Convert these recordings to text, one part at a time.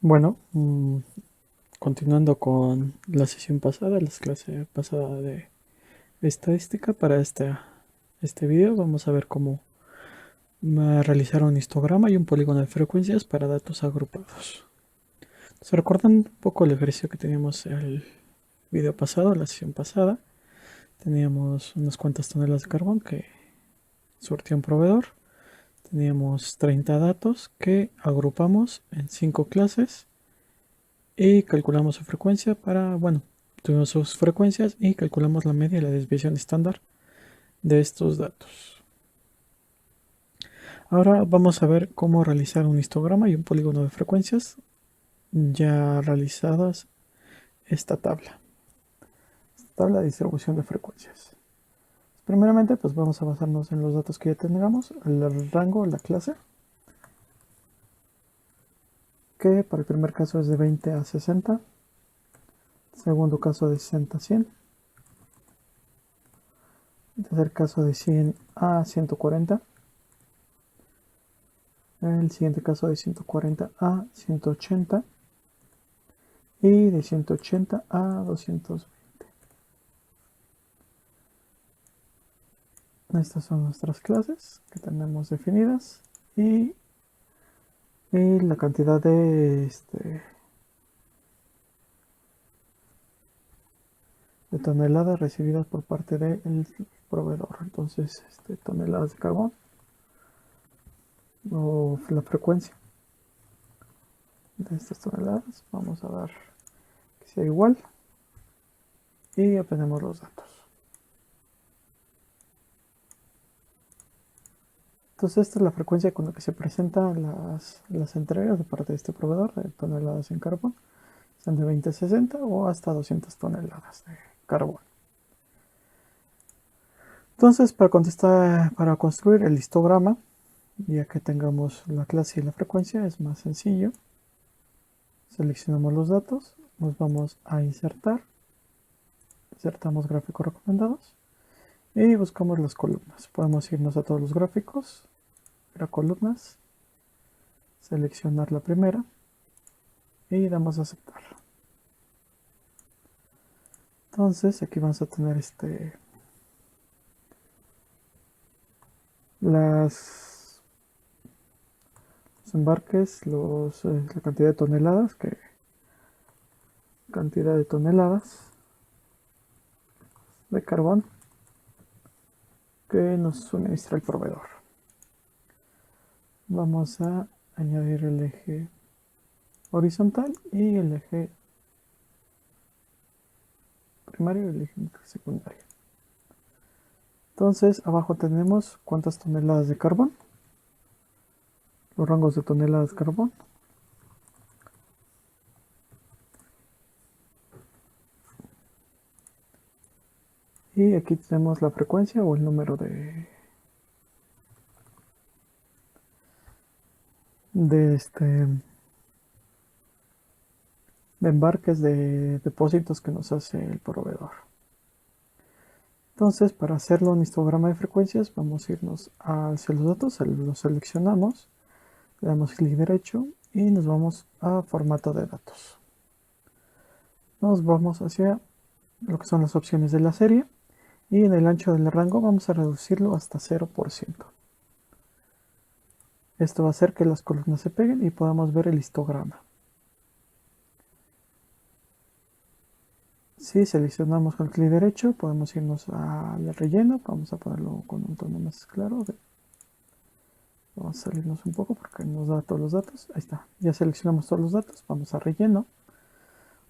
Bueno, continuando con la sesión pasada, la clase pasada de estadística, para este video vamos a ver cómo realizar un histograma y un polígono de frecuencias para datos agrupados. Entonces, recordando un poco el ejercicio que teníamos el video pasado, la sesión pasada, teníamos unas cuantas toneladas de carbón que surtía un proveedor, teníamos 30 datos que agrupamos en 5 clases y calculamos su frecuencia bueno, tuvimos sus frecuencias y calculamos la media y la desviación estándar de estos datos. Ahora vamos a ver cómo realizar un histograma y un polígono de frecuencias ya realizadas esta tabla de distribución de frecuencias. Primeramente, pues vamos a basarnos en los datos que ya tengamos, el rango, la clase, que para el primer caso es de 20 a 60, segundo caso de 60 a 100, tercer caso de 100 a 140, el siguiente caso de 140 a 180 y de 180 a 220. Estas son nuestras clases que tenemos definidas y la cantidad de toneladas recibidas por parte del proveedor. Entonces, toneladas de carbón o la frecuencia de estas toneladas. Vamos a dar que sea igual y obtenemos los datos. Entonces esta es la frecuencia con la que se presentan las entregas de parte de este proveedor de toneladas en carbón. Son de 20 a 60 o hasta 200 toneladas de carbón. Entonces para construir el histograma, ya que tengamos la clase y la frecuencia, es más sencillo. Seleccionamos los datos, nos vamos a insertar, insertamos gráficos recomendados y buscamos las columnas. Podemos irnos a todos los gráficos, ir a columnas, seleccionar la primera y damos a aceptar. Entonces aquí vamos a tener los embarques, la cantidad de toneladas de carbón que nos suministra el proveedor. Vamos a añadir el eje horizontal y el eje primario y el eje secundario. Entonces abajo tenemos cuántas toneladas de carbón, los rangos de toneladas de carbón, y aquí tenemos la frecuencia o el número de embarques de depósitos que nos hace el proveedor. Entonces, para hacerlo un histograma de frecuencias, vamos a irnos hacia los datos, los seleccionamos, le damos clic derecho y nos vamos a formato de datos. Nos vamos hacia lo que son las opciones de la serie y en el ancho del rango vamos a reducirlo hasta 0%. Esto va a hacer que las columnas se peguen y podamos ver el histograma. Si seleccionamos con clic derecho, podemos irnos al relleno. Vamos a ponerlo con un tono más claro. Vamos a salirnos un poco porque nos da todos los datos. Ahí está. Ya seleccionamos todos los datos. Vamos a relleno.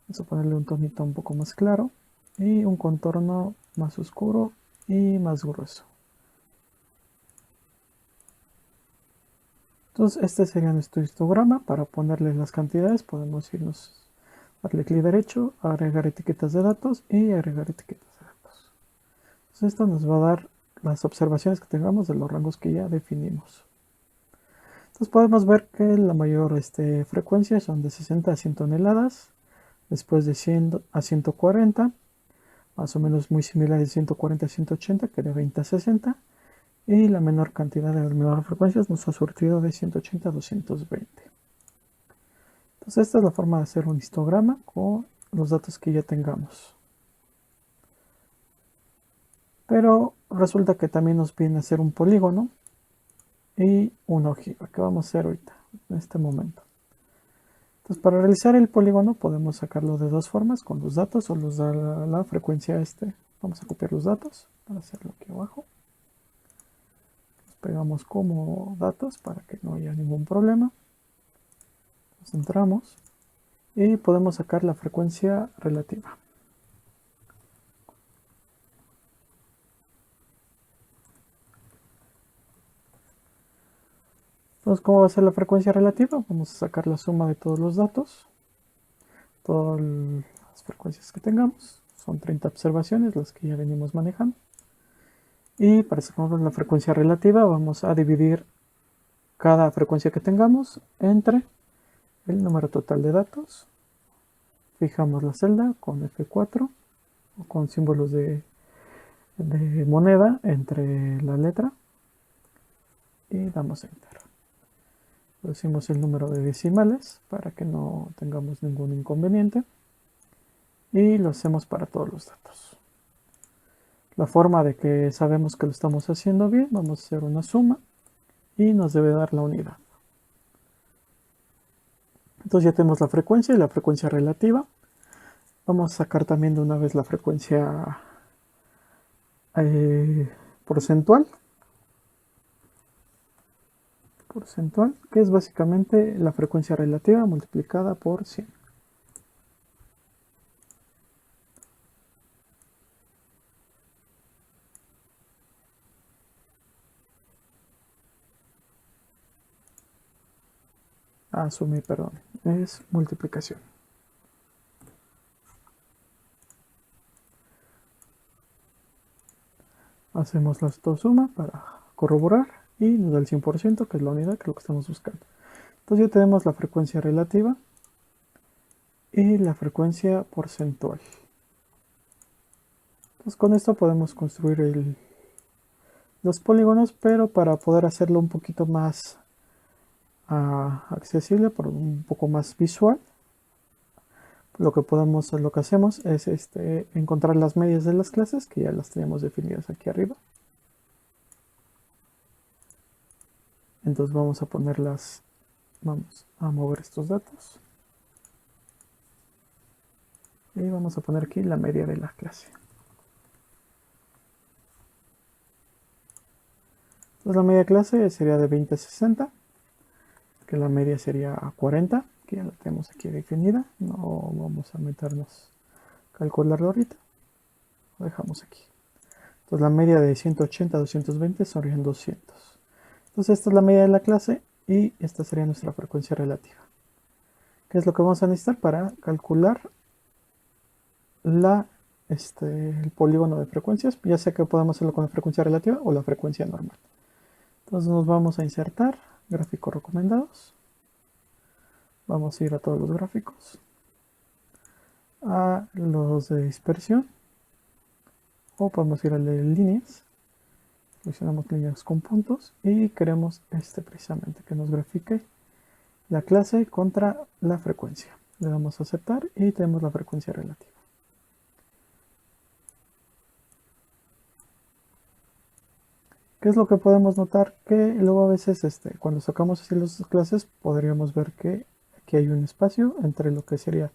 Vamos a ponerle un tonito un poco más claro y un contorno más oscuro y más grueso. Entonces este sería nuestro histograma. Para ponerle las cantidades podemos irnos, darle clic derecho, agregar etiquetas de datos y agregar etiquetas de datos. Entonces esto nos va a dar las observaciones que tengamos de los rangos que ya definimos. Entonces podemos ver que la mayor frecuencia son de 60 a 100 toneladas, después de 100 a 140, más o menos muy similar de 140 a 180, que de 20 a 60, y la menor cantidad de las menores frecuencias nos ha surtido de 180 a 220. Entonces Entonces esta es la forma de hacer un histograma con los datos que ya tengamos. Pero resulta que también nos viene a hacer un polígono y una ojiva, que vamos a hacer ahorita, en este momento. Entonces para realizar el polígono podemos sacarlo de dos formas, con los datos o los da la frecuencia este. Vamos a copiar los datos para hacerlo aquí abajo. Los pegamos como datos para que no haya ningún problema. Los centramos y podemos sacar la frecuencia relativa. Entonces, ¿cómo va a ser la frecuencia relativa? Vamos a sacar la suma de todos los datos, todas las frecuencias que tengamos. Son 30 observaciones, las que ya venimos manejando. Y para sacar la frecuencia relativa, vamos a dividir cada frecuencia que tengamos entre el número total de datos. Fijamos la celda con F4 o con símbolos de moneda entre la letra y damos Enter. Decimos el número de decimales para que no tengamos ningún inconveniente y lo hacemos para todos los datos. La forma de que sabemos que lo estamos haciendo bien, vamos a hacer una suma y nos debe dar la unidad. Entonces ya tenemos la frecuencia y la frecuencia relativa. Vamos a sacar también de una vez la frecuencia porcentual, que es básicamente la frecuencia relativa multiplicada por 100. Asumir, perdón, es multiplicación. Hacemos la suma para corroborar y nos da el 100%, que es la unidad, que es lo que estamos buscando. Entonces ya tenemos la frecuencia relativa y la frecuencia porcentual. Entonces con esto podemos construir los polígonos, pero para poder hacerlo un poquito más accesible, un poco más visual, lo que hacemos es encontrar las medias de las clases, que ya las tenemos definidas aquí arriba. Entonces vamos a mover estos datos y vamos a poner aquí la media de la clase. Entonces la media clase sería de 20 a 60, que la media sería 40, que ya la tenemos aquí definida. No vamos a meternos a calcularlo ahorita, lo dejamos aquí. Entonces la media de 180 a 220 serían 200. Entonces esta es la media de la clase y esta sería nuestra frecuencia relativa. ¿Qué es lo que vamos a necesitar para calcular el polígono de frecuencias? Ya sea que podemos hacerlo con la frecuencia relativa o la frecuencia normal. Entonces nos vamos a insertar gráficos recomendados. Vamos a ir a todos los gráficos, a los de dispersión, o podemos ir al de líneas. Seleccionamos líneas con puntos y queremos precisamente que nos grafique la clase contra la frecuencia. Le damos a aceptar y tenemos la frecuencia relativa. ¿Qué es lo que podemos notar? Que luego a veces cuando sacamos así las clases podríamos ver que aquí hay un espacio entre lo que sería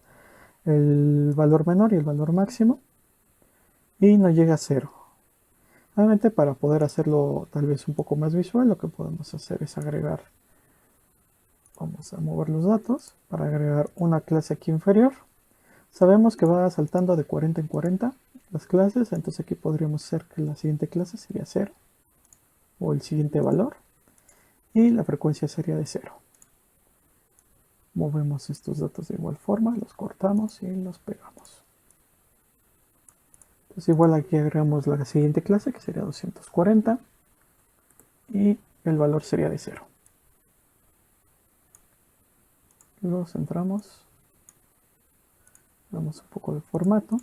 el valor menor y el valor máximo y no llega a 0. Obviamente para poder hacerlo tal vez un poco más visual, lo que podemos hacer es agregar, vamos a mover los datos para agregar una clase aquí inferior. Sabemos que va saltando de 40 en 40 las clases, entonces aquí podríamos hacer que la siguiente clase sería 0 o el siguiente valor y la frecuencia sería de 0. Movemos estos datos de igual forma, los cortamos y los pegamos. Entonces igual aquí agregamos la siguiente clase que sería 240 y el valor sería de 0. Lo centramos, damos un poco de formato,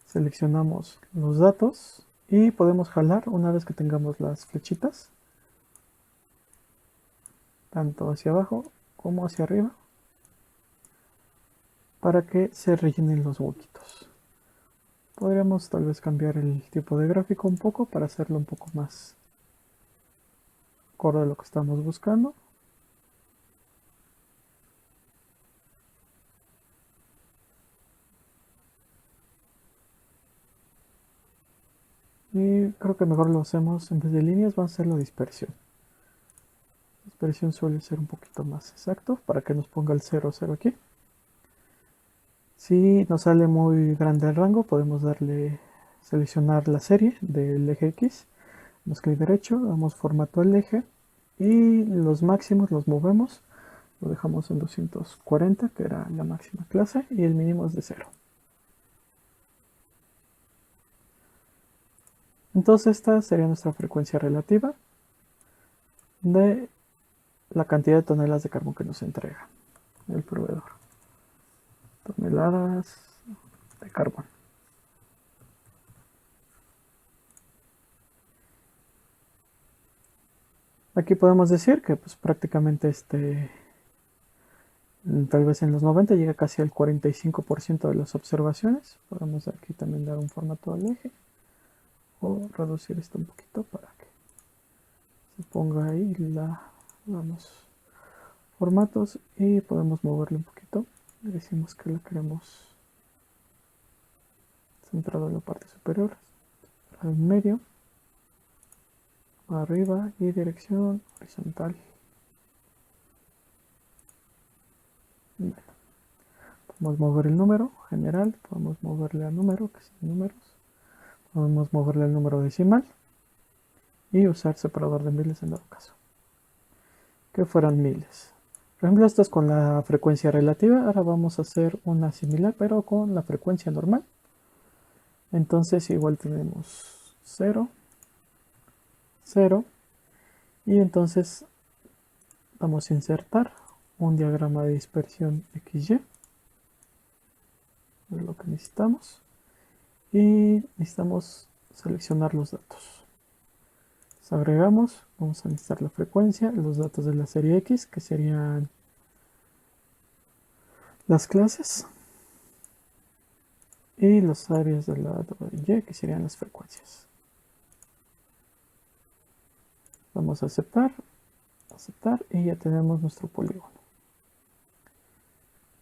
seleccionamos los datos y podemos jalar una vez que tengamos las flechitas, tanto hacia abajo como hacia arriba. para que se rellenen los huequitos. Podríamos tal vez cambiar el tipo de gráfico un poco para hacerlo un poco más acorde a lo que estamos buscando. Y creo que mejor lo hacemos en vez de líneas, vamos a hacerlo dispersión. Dispersión suele ser un poquito más exacto para que nos ponga el 0, 0 aquí. Si nos sale muy grande el rango, podemos seleccionar la serie del eje X. Damos clic derecho, damos formato al eje y los máximos los movemos. Lo dejamos en 240, que era la máxima clase, y el mínimo es de 0. Entonces esta sería nuestra frecuencia relativa de la cantidad de toneladas de carbón que nos entrega el proveedor. Toneladas de carbón. Aquí podemos decir que pues prácticamente tal vez en los 90 llega casi al 45% de las observaciones. Podemos aquí también dar un formato al eje o reducir esto un poquito para que se ponga ahí vamos, formatos, y podemos moverle un poquito. Le decimos que la queremos centrado en la parte superior, al medio, arriba y dirección horizontal. Bueno, podemos mover el número general, podemos moverle al número, que es números, podemos moverle al número decimal y usar separador de miles en dado caso que fueran miles. Por ejemplo, esto es con la frecuencia relativa. Ahora vamos a hacer una similar pero con la frecuencia normal. Entonces igual tenemos 0, 0, y entonces vamos a insertar un diagrama de dispersión XY, es lo que necesitamos, y necesitamos seleccionar los datos. Los agregamos, vamos a necesitar la frecuencia, los datos de la serie X, que serían las clases, y las áreas de la Y, que serían las frecuencias. Vamos a aceptar, y ya tenemos nuestro polígono.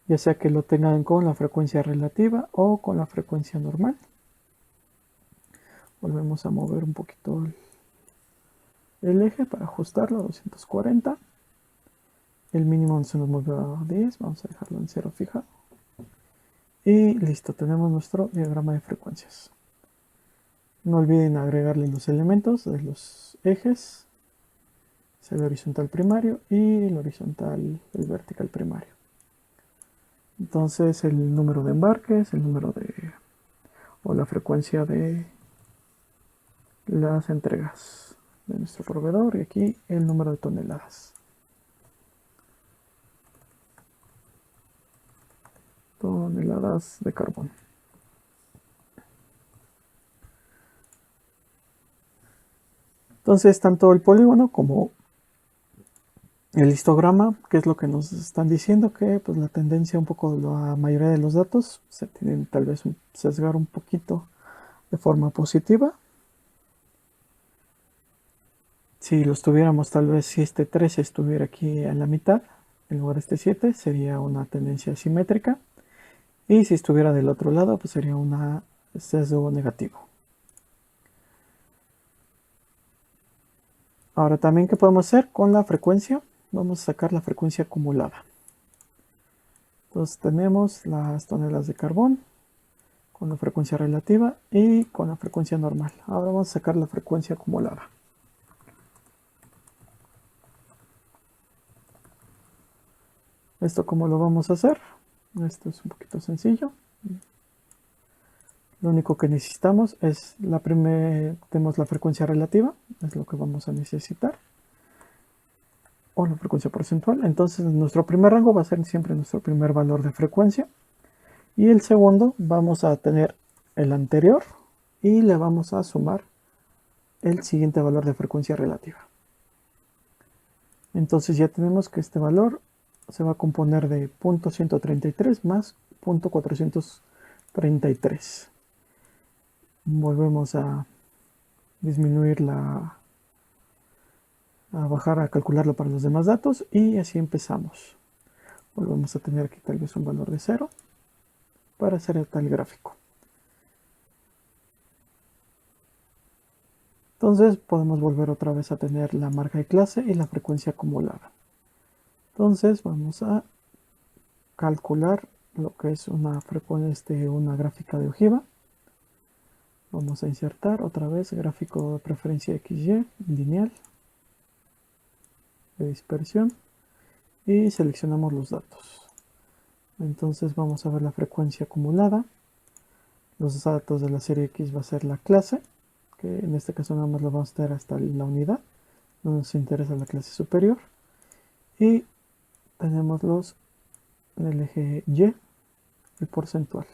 Ya sea que lo tengan con la frecuencia relativa o con la frecuencia normal. Volvemos a mover un poquito el eje para ajustarlo a 240. El mínimo se nos movió a 10, vamos a dejarlo en 0 fijado. Y listo, tenemos nuestro diagrama de frecuencias. No olviden agregarle los elementos de los ejes. Es el horizontal primario y el vertical primario. Entonces el número de embarques, el número o la frecuencia de las entregas de nuestro proveedor, y aquí el número de toneladas. Toneladas de carbón. Entonces tanto el polígono como el histograma, que es lo que nos están diciendo, que pues la tendencia un poco de la mayoría de los datos se tienen tal vez sesgar un poquito de forma positiva. Si los tuviéramos, tal vez si este 13 estuviera aquí en la mitad, en lugar de este 7, sería una tendencia simétrica. Y si estuviera del otro lado, pues sería un sesgo negativo. Ahora también, ¿qué podemos hacer con la frecuencia? Vamos a sacar la frecuencia acumulada. Entonces tenemos las toneladas de carbón con la frecuencia relativa y con la frecuencia normal. Ahora vamos a sacar la frecuencia acumulada. ¿Esto cómo lo vamos a hacer? Esto es un poquito sencillo. Lo único que necesitamos es tenemos la frecuencia relativa, es lo que vamos a necesitar, o la frecuencia porcentual. Entonces nuestro primer rango va a ser siempre nuestro primer valor de frecuencia, y el segundo vamos a tener el anterior y le vamos a sumar el siguiente valor de frecuencia relativa. Entonces ya tenemos que este valor se va a componer de 0.133 más 0.433. Volvemos a disminuir a bajar a calcularlo para los demás datos y así empezamos. Volvemos a tener aquí tal vez un valor de 0 para hacer tal gráfico. Entonces podemos volver otra vez a tener la marca de clase y la frecuencia acumulada. Entonces vamos a calcular lo que es una gráfica de ojiva. Vamos a insertar otra vez gráfico de preferencia XY lineal de dispersión y seleccionamos los datos. Entonces vamos a ver la frecuencia acumulada. Los datos de la serie X va a ser la clase, que en este caso nada más lo vamos a tener hasta la unidad. No nos interesa la clase superior. Y tenemos el eje Y, el porcentual.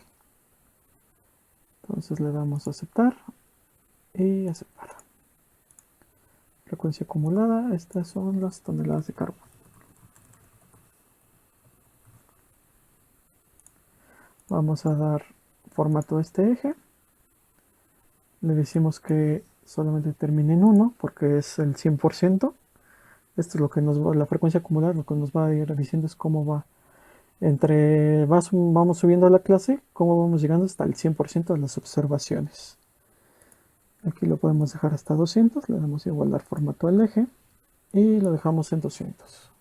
Entonces le damos a aceptar y aceptar. Frecuencia acumulada, estas son las toneladas de carbono. Vamos a dar formato a este eje. Le decimos que solamente termine en 1 porque es el 100%. Esto es lo que la frecuencia acumulada, lo que nos va a ir diciendo es cómo va. Vamos subiendo la clase, cómo vamos llegando hasta el 100% de las observaciones. Aquí lo podemos dejar hasta 200, le damos igual dar formato al eje y lo dejamos en 200.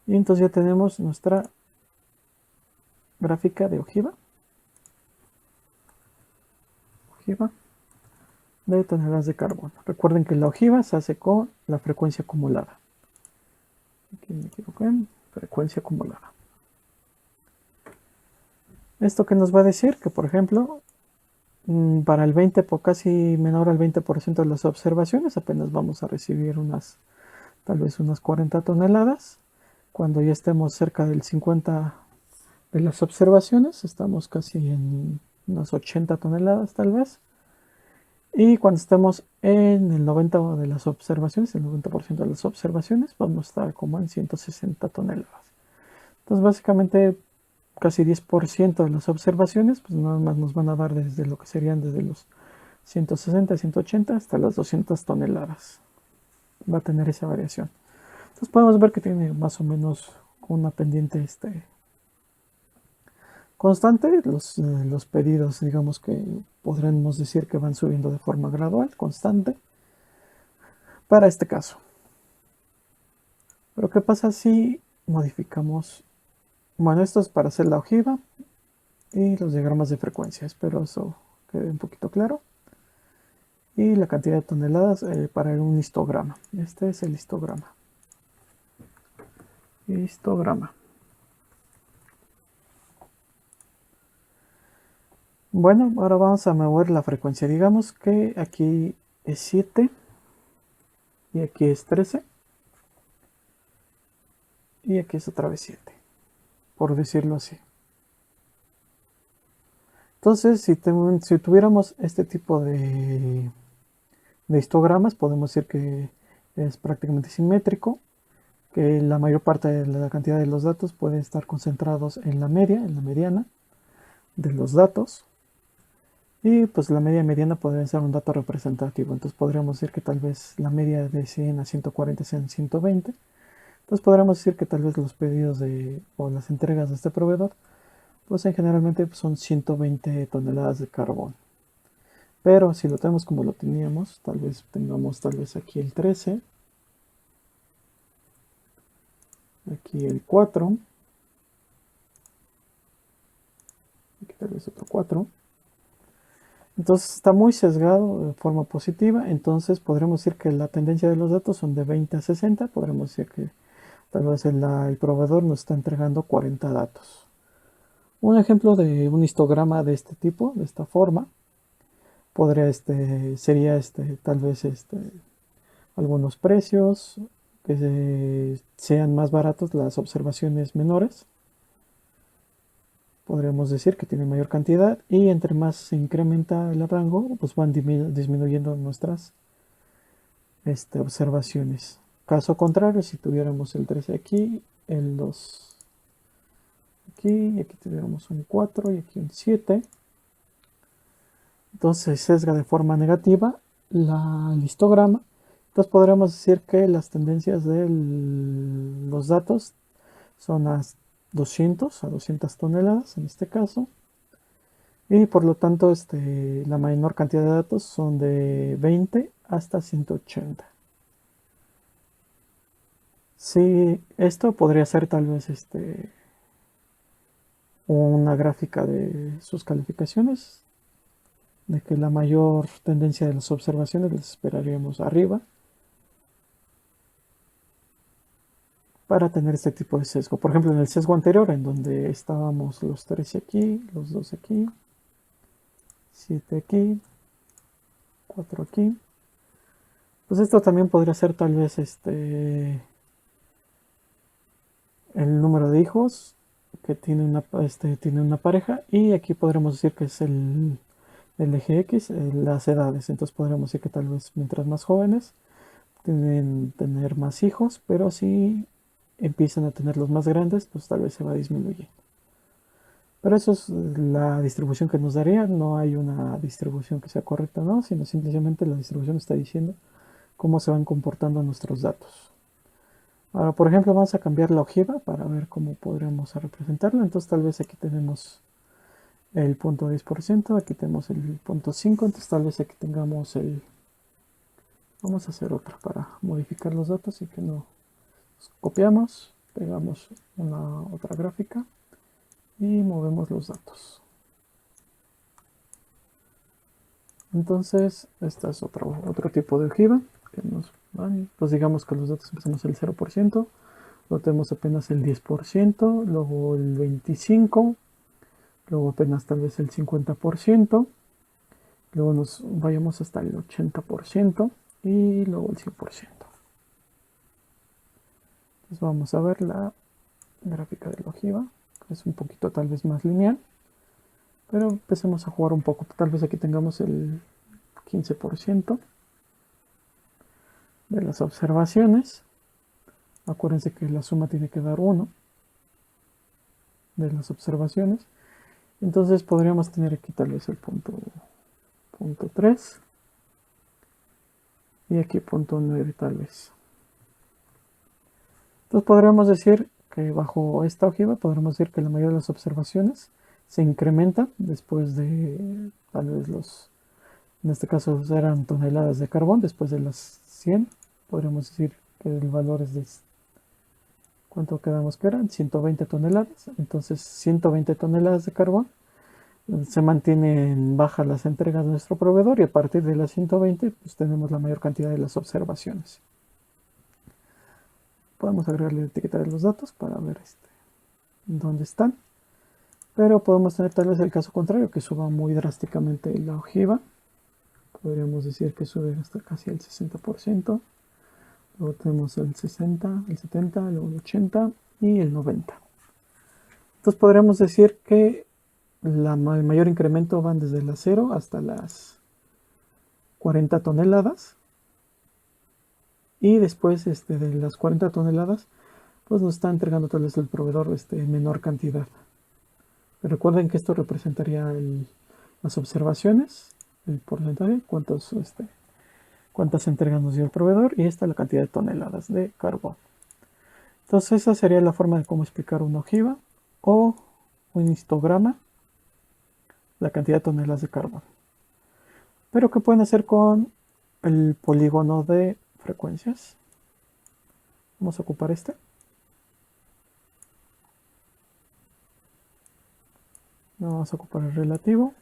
Y entonces ya tenemos nuestra gráfica de ojiva de toneladas de carbono. Recuerden que la ojiva se hace con la frecuencia acumulada. Aquí me equivoqué, frecuencia acumulada. ¿Esto qué nos va a decir? Que por ejemplo, para el 20, casi menor al 20% de las observaciones, apenas vamos a recibir tal vez unas 40 toneladas. Cuando ya estemos cerca del 50 de las observaciones, estamos casi en unas 80 toneladas tal vez. Y cuando estemos en el 90% de las observaciones, vamos a estar como en 160 toneladas. Entonces básicamente casi 10% de las observaciones, pues nada más nos van a dar desde lo que serían desde los 160, 180 hasta las 200 toneladas. Va a tener esa variación. Entonces podemos ver que tiene más o menos una pendiente constante. Los pedidos, digamos que podremos decir que van subiendo de forma gradual, constante, para este caso. Pero ¿qué pasa si modificamos? Bueno, esto es para hacer la ojiva y los diagramas de frecuencia. Espero eso quede un poquito claro. Y la cantidad de toneladas para un histograma. Este es el histograma. Bueno, ahora vamos a mover la frecuencia. Digamos que aquí es 7 y aquí es 13 y aquí es otra vez 7, por decirlo así. Entonces, si tuviéramos este tipo de histogramas, podemos decir que es prácticamente simétrico, que la mayor parte de la cantidad de los datos puede estar concentrados en la mediana de los datos. Y pues la media y mediana podría ser un dato representativo. Entonces podríamos decir que tal vez la media de 100 a 140 sean 120. Entonces podríamos decir que tal vez los pedidos o las entregas de este proveedor, pues generalmente son 120 toneladas de carbón. Pero si lo tenemos como lo teníamos, tal vez tengamos aquí el 13, aquí el 4, aquí tal vez otro 4. Entonces está muy sesgado de forma positiva. Entonces podremos decir que la tendencia de los datos son de 20 a 60. Podremos decir que tal vez el proveedor nos está entregando 40 datos. Un ejemplo de un histograma de este tipo, de esta forma, sería tal vez algunos precios que sean más baratos, las observaciones menores. Podríamos decir que tiene mayor cantidad y entre más se incrementa el rango, pues van disminuyendo nuestras observaciones. Caso contrario, si tuviéramos el 13 aquí, el 2 aquí, y aquí tenemos un 4 y aquí un 7. Entonces sesga de forma negativa el histograma. Entonces podríamos decir que las tendencias de los datos son a 200 toneladas en este caso. Y por lo tanto la menor cantidad de datos son de 20 hasta 180. Sí, esto podría ser tal vez una gráfica de sus calificaciones, de que la mayor tendencia de las observaciones las esperaríamos arriba para tener este tipo de sesgo. Por ejemplo, en el sesgo anterior, en donde estábamos los 13 aquí, los 2 aquí, 7 aquí, 4 aquí, pues esto también podría ser tal vez el número de hijos que tiene una pareja, y aquí podremos decir que es el eje X, las edades. Entonces podríamos decir que tal vez mientras más jóvenes tienen tener más hijos, pero si empiezan a tener los más grandes, pues tal vez se va disminuyendo. Pero eso es la distribución que nos daría. No hay una distribución que sea correcta, ¿no? Sino simplemente la distribución está diciendo cómo se van comportando nuestros datos. Ahora, por ejemplo, vamos a cambiar la ojiva para ver cómo podremos representarla. Entonces tal vez aquí tenemos el punto 10%, aquí tenemos el punto 5, entonces tal vez aquí tengamos vamos a hacer otra para modificar los datos y que no copiamos, pegamos una otra gráfica y movemos los datos. Entonces, esta es otro tipo de ojiva que nos van. Pues digamos que los datos empezamos el 0%, luego tenemos apenas el 10%, luego el 25%, luego apenas tal vez el 50%, luego nos vayamos hasta el 80% y luego el 100%. Entonces vamos a ver la gráfica de la ojiva, que es un poquito tal vez más lineal, pero empecemos a jugar un poco. Tal vez aquí tengamos el 15% de las observaciones. Acuérdense que la suma tiene que dar 1 de las observaciones. Entonces podríamos tener aquí tal vez el punto 3 y aquí punto 9 tal vez. Entonces podríamos decir que bajo esta ojiva podremos decir que la mayoría de las observaciones se incrementan después de tal vez en este caso eran toneladas de carbón, después de las 100 podríamos decir que el valor es de, ¿cuánto quedamos que eran? 120 toneladas. Entonces 120 toneladas de carbón, se mantienen bajas las entregas de nuestro proveedor, y a partir de las 120 pues tenemos la mayor cantidad de las observaciones. Podemos agregarle la etiqueta de los datos para ver dónde están, pero podemos tener tal vez el caso contrario, que suba muy drásticamente la ojiva. Podríamos decir que sube hasta casi el 60%, luego tenemos el 60, el 70, luego el 80 y el 90. Entonces podríamos decir que el mayor incremento van desde las 0 hasta las 40 toneladas, y después de las 40 toneladas pues nos está entregando tal vez el proveedor menor cantidad. Pero recuerden que esto representaría las observaciones, el porcentaje, cuántas entregas nos dio el proveedor, y esta la cantidad de toneladas de carbón. Entonces esa sería la forma de cómo explicar una ojiva o un histograma, la cantidad de toneladas de carbón. Pero ¿qué pueden hacer con el polígono de frecuencias? Vamos a ocupar vamos a ocupar el relativo,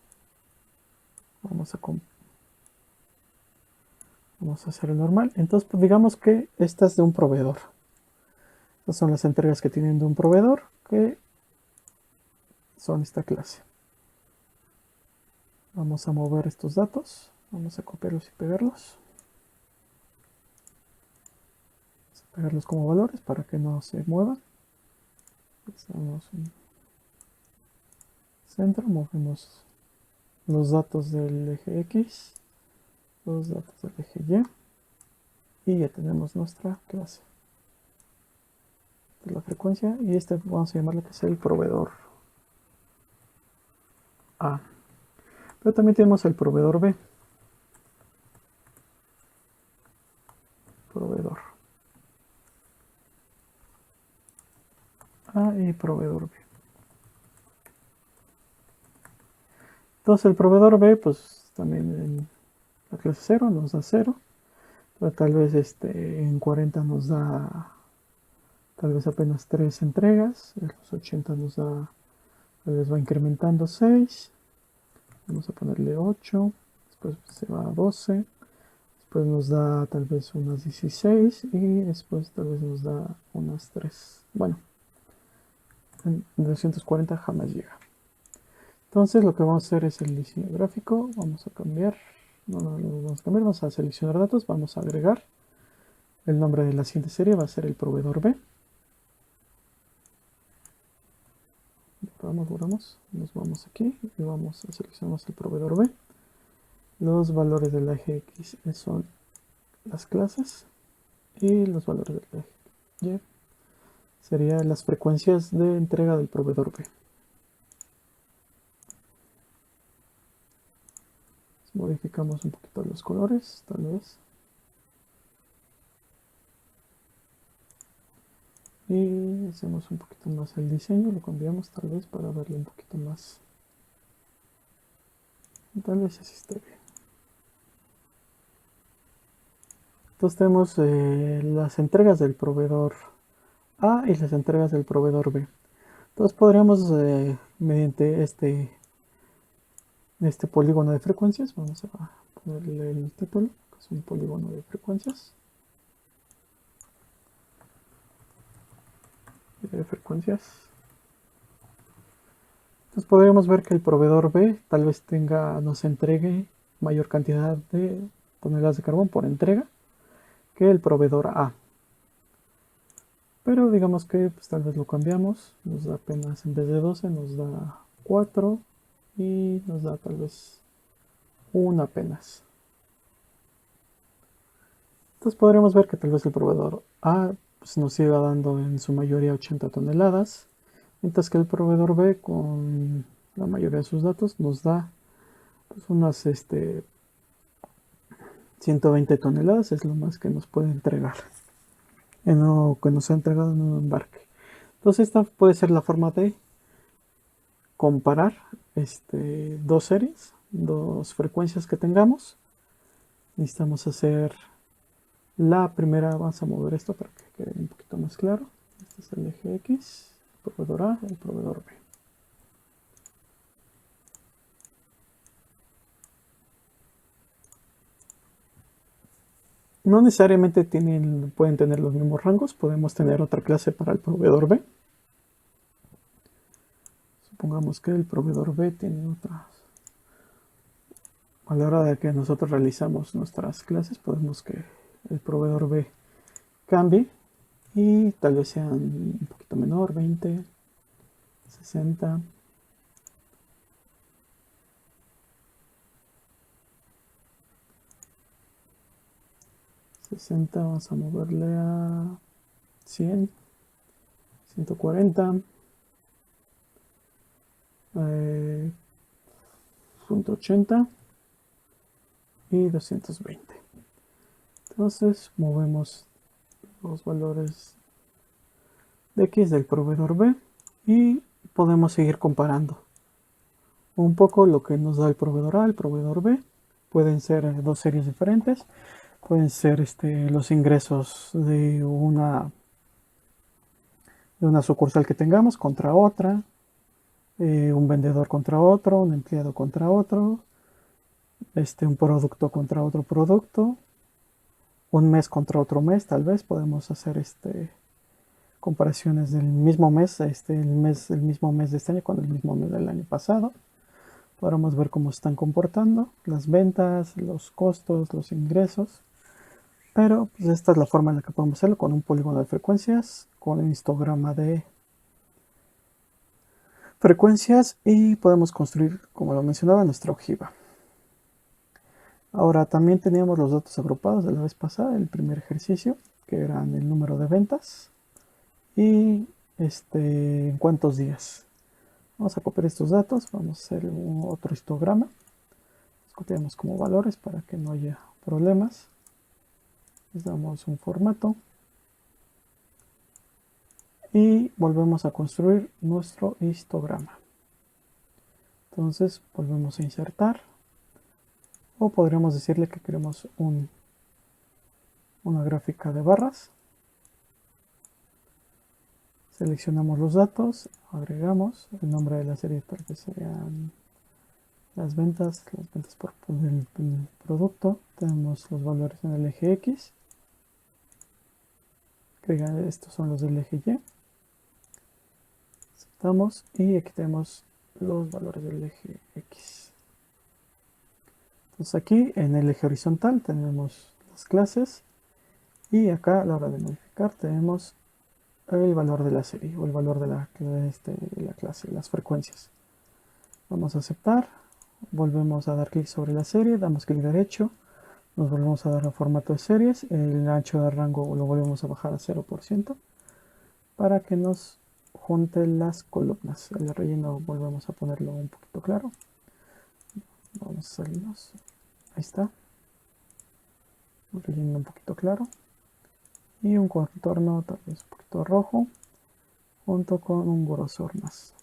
vamos a hacer el normal. Entonces pues digamos que esta es de un proveedor. Estas son las entregas que tienen de un proveedor, que son esta clase. Vamos a mover estos datos, vamos a copiarlos y pegarlos. Vamos a pegarlos como valores para que no se muevan. Hacemos un centro, movemos los datos del eje X, los datos del eje Y ya tenemos nuestra clase. Esta es la frecuencia, y vamos a llamarle que sea el proveedor. A. Pero también tenemos el proveedor B. Proveedor A y proveedor B. Entonces el proveedor B, pues también en la clase 0 nos da 0. Pero tal vez en 40 nos da tal vez apenas 3 entregas. En los 80 nos da, tal vez va incrementando 6. Vamos a ponerle 8. Después se va a 12. Después nos da tal vez unas 16. Y después tal vez nos da unas 3. Bueno, en 240 jamás llega. Entonces lo que vamos a hacer es el diseño gráfico. Vamos a cambiar. No vamos a cambiar. Vamos a seleccionar datos. Vamos a agregar. El nombre de la siguiente serie va a ser el proveedor B. Borramos. Nos vamos aquí y vamos a seleccionar el proveedor B. Los valores del eje X son las clases y los valores del eje Y serían las frecuencias de entrega del proveedor B. Modificamos un poquito los colores, tal vez. Y hacemos un poquito más el diseño, lo cambiamos tal vez para darle un poquito más. Tal vez así esté bien. Entonces tenemos las entregas del proveedor A y las entregas del proveedor B. Entonces podríamos, mediante este polígono de frecuencias, vamos a ponerle el título, que es un polígono de frecuencias. Entonces podríamos ver que el proveedor B tal vez nos entregue mayor cantidad de toneladas de carbón por entrega que el proveedor A. Pero digamos que pues, tal vez lo cambiamos, nos da apenas, en vez de 12 nos da 4 y nos da tal vez 1 apenas. Entonces podríamos ver que tal vez el proveedor A pues, nos siga dando en su mayoría 80 toneladas, mientras que el proveedor B con la mayoría de sus datos nos da pues, unas 120 toneladas, es lo más que nos puede entregar, en lo que nos ha entregado en un embarque. Entonces esta puede ser la forma de comparar dos series, dos frecuencias que tengamos. Necesitamos hacer la primera, vamos a mover esto para que quede un poquito más claro. Este es el eje X, el proveedor A, el proveedor B. No necesariamente pueden tener los mismos rangos, podemos tener otra clase para el proveedor B. Supongamos que el proveedor B tiene otras. A la hora de que nosotros realizamos nuestras clases, podemos que el proveedor B cambie y tal vez sean un poquito menor, 20, 60. Vamos a moverle a 100, 140, 180 y 220. Entonces movemos los valores de X del proveedor B y podemos seguir comparando un poco lo que nos da el proveedor A, el proveedor B. Pueden ser dos series diferentes, pueden ser los ingresos de una sucursal que tengamos contra otra, un vendedor contra otro, un empleado contra otro, un producto contra otro producto, un mes contra otro mes. Tal vez podemos hacer comparaciones del mismo mes, el mismo mes de este año con el mismo mes del año pasado. Podremos ver cómo se están comportando las ventas, los costos, los ingresos. Pero pues, esta es la forma en la que podemos hacerlo, con un polígono de frecuencias, con un histograma de frecuencias, y podemos construir, como lo mencionaba, nuestra ojiva. Ahora también teníamos los datos agrupados de la vez pasada, el primer ejercicio, que eran el número de ventas y en cuántos días. Vamos a copiar estos datos, vamos a hacer otro histograma. Los copiamos como valores para que no haya problemas. Les damos un formato. Y volvemos a construir nuestro histograma. Entonces volvemos a insertar. O podríamos decirle que queremos una gráfica de barras. Seleccionamos los datos, agregamos el nombre de la serie, tal vez serían las ventas por el producto. Tenemos los valores en el eje X. Estos son los del eje Y. Aceptamos y aquí tenemos los valores del eje X. Entonces aquí en el eje horizontal tenemos las clases y acá a la hora de modificar tenemos el valor de la serie o el valor de la clase, las frecuencias. Vamos a aceptar, volvemos a dar clic sobre la serie, damos clic derecho, nos volvemos a dar al formato de series, el ancho de rango lo volvemos a bajar a 0% para que nos junte las columnas. El relleno volvemos a ponerlo un poquito claro. Vamos a salirnos. Ahí está. Un relleno un poquito claro. Y un contorno tal vez un poquito rojo. Junto con un grosor más.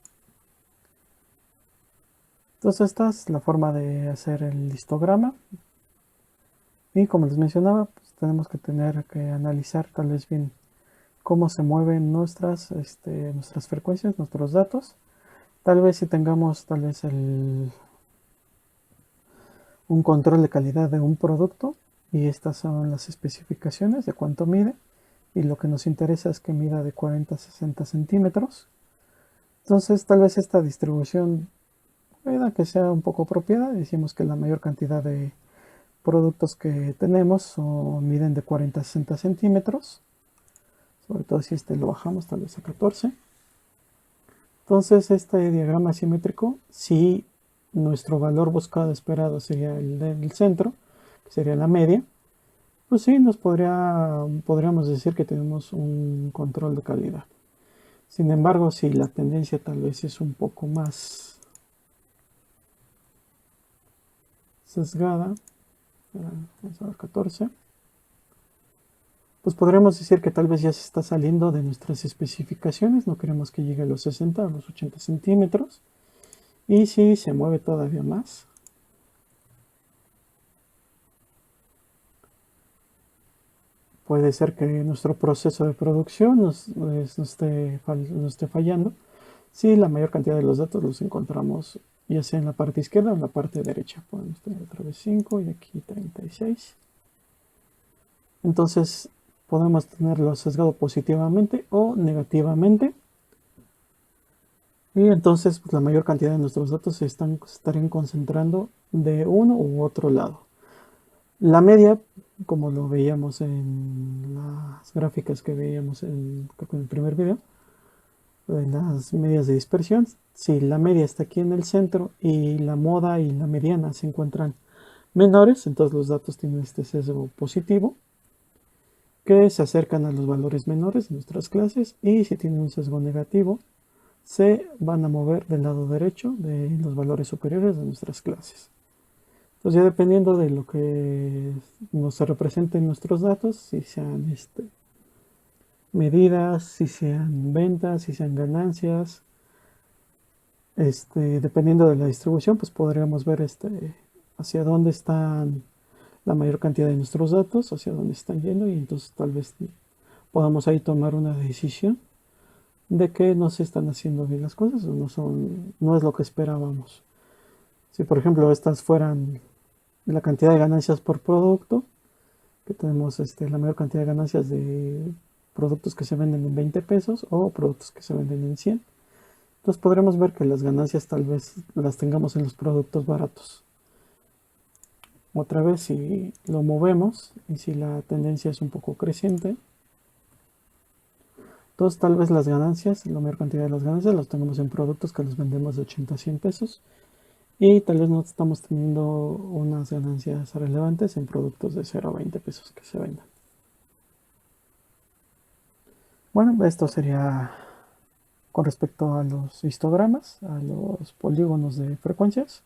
Entonces esta es la forma de hacer el histograma. Y como les mencionaba, pues tenemos que tener que analizar tal vez bien cómo se mueven nuestras frecuencias, nuestros datos. Tal vez si tengamos un control de calidad de un producto y estas son las especificaciones de cuánto mide y lo que nos interesa es que mida de 40 a 60 centímetros. Entonces tal vez esta distribución pueda que sea un poco apropiada. Decimos que la mayor cantidad de productos que tenemos miden de 40 a 60 centímetros, sobre todo si lo bajamos tal vez a 14. Entonces este diagrama simétrico, si nuestro valor buscado esperado sería el del centro, que sería la media, pues sí, podríamos decir que tenemos un control de calidad. Sin embargo, si la tendencia tal vez es un poco más sesgada, vamos a ver 14, pues podríamos decir que tal vez ya se está saliendo de nuestras especificaciones, no queremos que llegue a los 60 o los 80 centímetros, y si se mueve todavía más, puede ser que nuestro proceso de producción nos esté fallando si la mayor cantidad de los datos los encontramos ya sea en la parte izquierda o en la parte derecha. Podemos tener otra vez 5 y aquí 36. Entonces podemos tenerlo sesgado positivamente o negativamente. Y entonces pues, la mayor cantidad de nuestros datos se estarían concentrando de uno u otro lado. La media, como lo veíamos en las gráficas que veíamos en el primer video, en las medias de dispersión, si la media está aquí en el centro y la moda y la mediana se encuentran menores, entonces los datos tienen este sesgo positivo, que se acercan a los valores menores de nuestras clases, y si tienen un sesgo negativo, se van a mover del lado derecho de los valores superiores de nuestras clases. Entonces ya dependiendo de lo que nos representen nuestros datos, si sean medidas, si sean ventas, si sean ganancias, dependiendo de la distribución, pues podríamos ver hacia dónde están la mayor cantidad de nuestros datos, hacia dónde están yendo, y entonces tal vez podamos ahí tomar una decisión de que no se están haciendo bien las cosas o no es lo que esperábamos. Si por ejemplo estas fueran la cantidad de ganancias por producto, que tenemos la mayor cantidad de ganancias de productos que se venden en 20 pesos o productos que se venden en 100, entonces podremos ver que las ganancias tal vez las tengamos en los productos baratos. Otra vez, si lo movemos y si la tendencia es un poco creciente, entonces tal vez las ganancias, la mayor cantidad de las ganancias las tengamos en productos que los vendemos de 80 a 100 pesos, y tal vez no estamos teniendo unas ganancias relevantes en productos de 0 a 20 pesos que se vendan. Bueno, esto sería con respecto a los histogramas, a los polígonos de frecuencias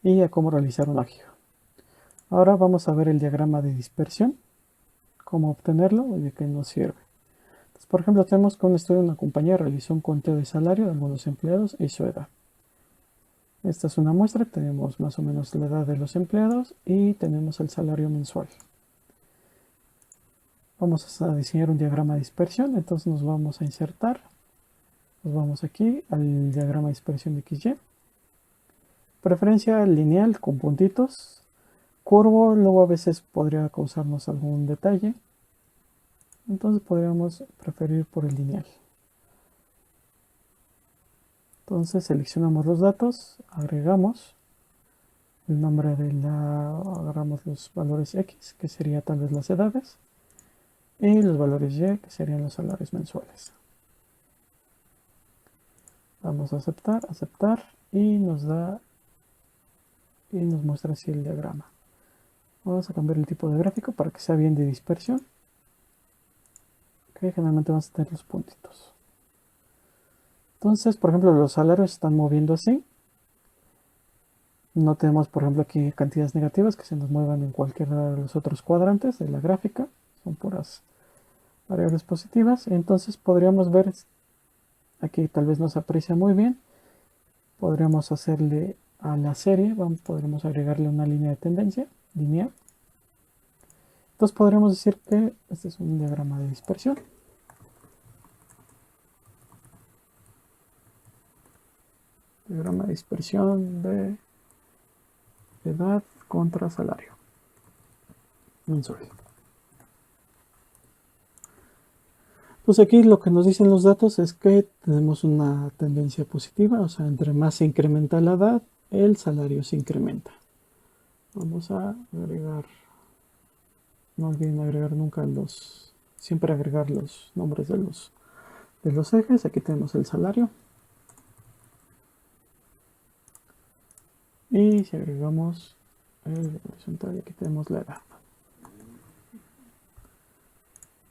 y a cómo realizar una GIF. Ahora vamos a ver el diagrama de dispersión, cómo obtenerlo y de qué nos sirve. Entonces, por ejemplo, tenemos que un estudio de una compañía realizó un conteo de salario de algunos empleados y su edad. Esta es una muestra, tenemos más o menos la edad de los empleados y tenemos el salario mensual. Vamos a diseñar un diagrama de dispersión, entonces nos vamos a insertar, nos vamos aquí al diagrama de dispersión de XY. Preferencia lineal con puntitos, curvo, luego a veces podría causarnos algún detalle, entonces podríamos preferir por el lineal. Entonces seleccionamos los datos, agregamos el nombre de agarramos los valores X, que sería tal vez las edades, y los valores Y, que serían los salarios mensuales. Vamos a aceptar, aceptar, y nos muestra así el diagrama. Vamos a cambiar el tipo de gráfico para que sea bien de dispersión. Que generalmente vamos a tener los puntitos. Entonces, por ejemplo, los salarios se están moviendo así. No tenemos, por ejemplo, aquí cantidades negativas que se nos muevan en cualquiera de los otros cuadrantes de la gráfica. Son puras variables positivas. Entonces podríamos ver, aquí tal vez no se aprecia muy bien. Podríamos hacerle a la serie, podríamos agregarle una línea de tendencia lineal. Entonces podríamos decir que este es un diagrama de dispersión. Diagrama de dispersión de edad contra salario mensual. Pues aquí lo que nos dicen los datos es que tenemos una tendencia positiva, o sea, entre más se incrementa la edad, el salario se incrementa. Vamos a agregar, no olviden agregar nunca siempre agregar los nombres de los ejes. Aquí tenemos el salario. Y si agregamos el horizontal, aquí tenemos la edad.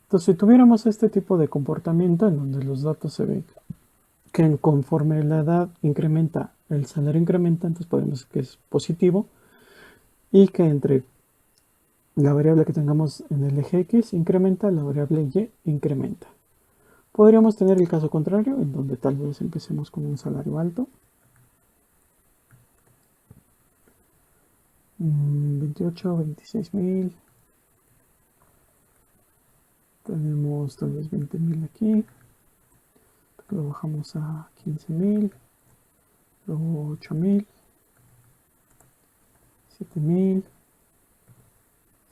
Entonces, si tuviéramos este tipo de comportamiento en donde los datos se ven que conforme la edad incrementa, el salario incrementa, entonces podemos decir que es positivo y que entre la variable que tengamos en el eje X incrementa, la variable Y incrementa. Podríamos tener el caso contrario, en donde tal vez empecemos con un salario alto. 28, 26 mil. Tenemos tal vez 20 mil aquí. Lo bajamos a 15 mil. Luego 8 mil. 7 mil.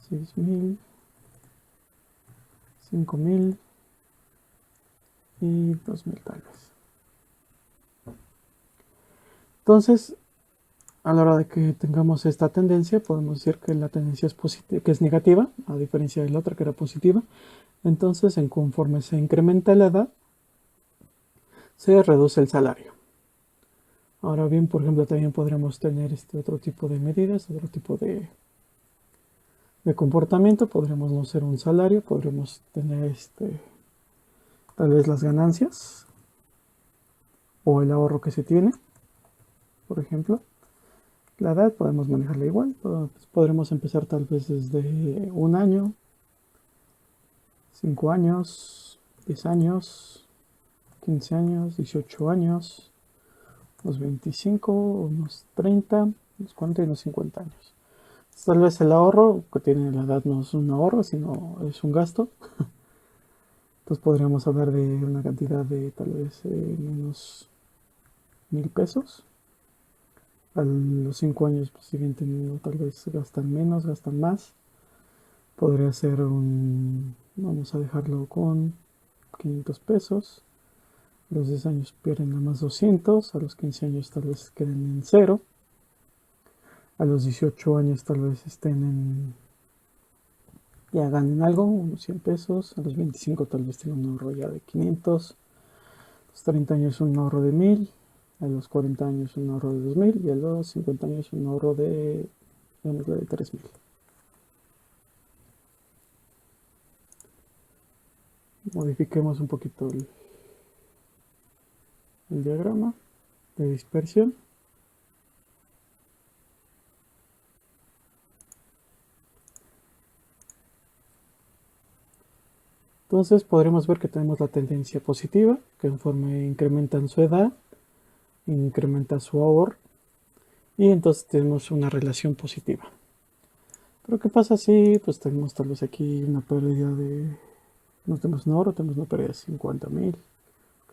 6 mil. 5 mil. Y 2 mil tal vez. Entonces, a la hora de que tengamos esta tendencia, podemos decir que la tendencia es positiva, que es negativa, a diferencia de la otra que era positiva. Entonces, conforme se incrementa la edad, se reduce el salario. Ahora bien, por ejemplo, también podríamos tener otro tipo de medidas, otro tipo de comportamiento. Podríamos no ser un salario, podríamos tener tal vez las ganancias o el ahorro que se tiene, por ejemplo. La edad podemos manejarla igual, podremos empezar tal vez desde 1 año, 5 años, 10 años, 15 años, 18 años, unos 25, unos 30, unos 40 y unos 50 años. Tal vez el ahorro que tiene la edad no es un ahorro, sino es un gasto. Entonces podríamos hablar de una cantidad de tal vez menos 1000 pesos. A los 5 años pues, siguen teniendo, tal vez gastan menos, gastan más. Podría ser vamos a dejarlo con 500 pesos. A los 10 años pierden nada más 200. A los 15 años tal vez queden en cero. A los 18 años tal vez ya ganen algo, unos 100 pesos. A los 25 tal vez tengan un ahorro ya de 500. A los 30 años un ahorro de 1000. A los 40 años un ahorro de 2000. Y a los 50 años un ahorro de 3000. Modifiquemos un poquito el diagrama de dispersión. Entonces podremos ver que tenemos la tendencia positiva, que conforme incrementan su edad, incrementa su ahorro, y entonces tenemos una relación positiva. Pero ¿qué pasa si pues tenemos tal vez aquí una pérdida de, no tenemos un ahorro, tenemos una pérdida de 50,000, que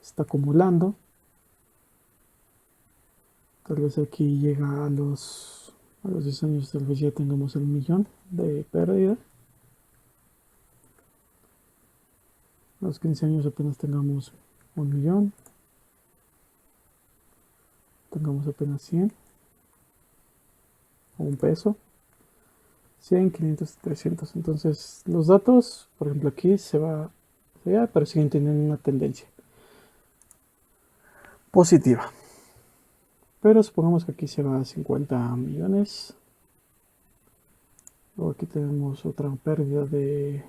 se está acumulando? Tal vez aquí llega a los 10 años, tal vez ya tengamos el millón de pérdida. A los 15 años apenas tengamos 1,000,000. Tengamos apenas 100 o un peso. 100, 500, 300. Entonces los datos, por ejemplo aquí se va, pero siguen teniendo una tendencia positiva. Pero supongamos que aquí se va a 50 millones. Luego aquí tenemos otra pérdida de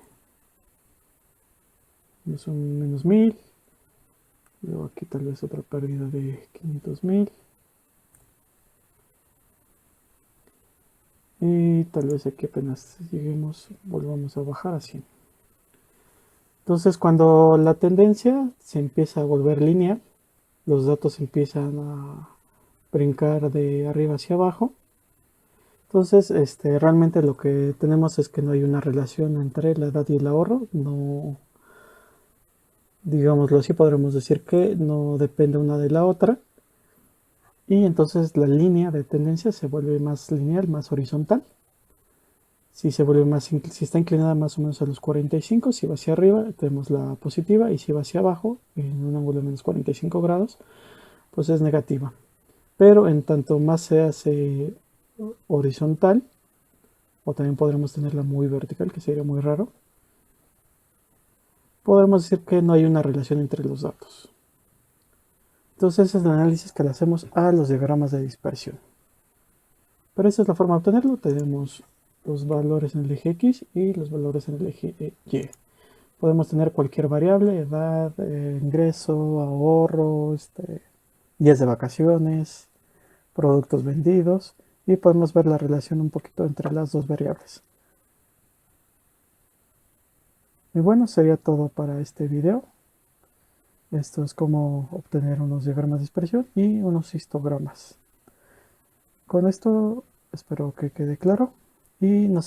menos 1000. Luego aquí tal vez otra pérdida de 500,000. Y tal vez aquí apenas lleguemos, volvamos a bajar a 100. Entonces cuando la tendencia se empieza a volver lineal, los datos empiezan a brincar de arriba hacia abajo. Entonces realmente lo que tenemos es que no hay una relación entre la edad y el ahorro. No, digámoslo así, podremos decir que no depende una de la otra. Y entonces la línea de tendencia se vuelve más lineal, más horizontal. Si se vuelve más, si está inclinada más o menos a los 45, si va hacia arriba tenemos la positiva, y si va hacia abajo en un ángulo de menos 45 grados, pues es negativa. Pero en tanto más se hace horizontal, o también podremos tenerla muy vertical, que sería muy raro, podremos decir que no hay una relación entre los datos. Entonces ese es el análisis que le hacemos a los diagramas de dispersión. Pero esa es la forma de obtenerlo. Tenemos los valores en el eje X y los valores en el eje Y. Podemos tener cualquier variable: edad, ingreso, ahorro, días de vacaciones, productos vendidos, y podemos ver la relación un poquito entre las dos variables. Y bueno, sería todo para este video. Esto es cómo obtener unos diagramas de dispersión y unos histogramas. Con esto espero que quede claro, y nos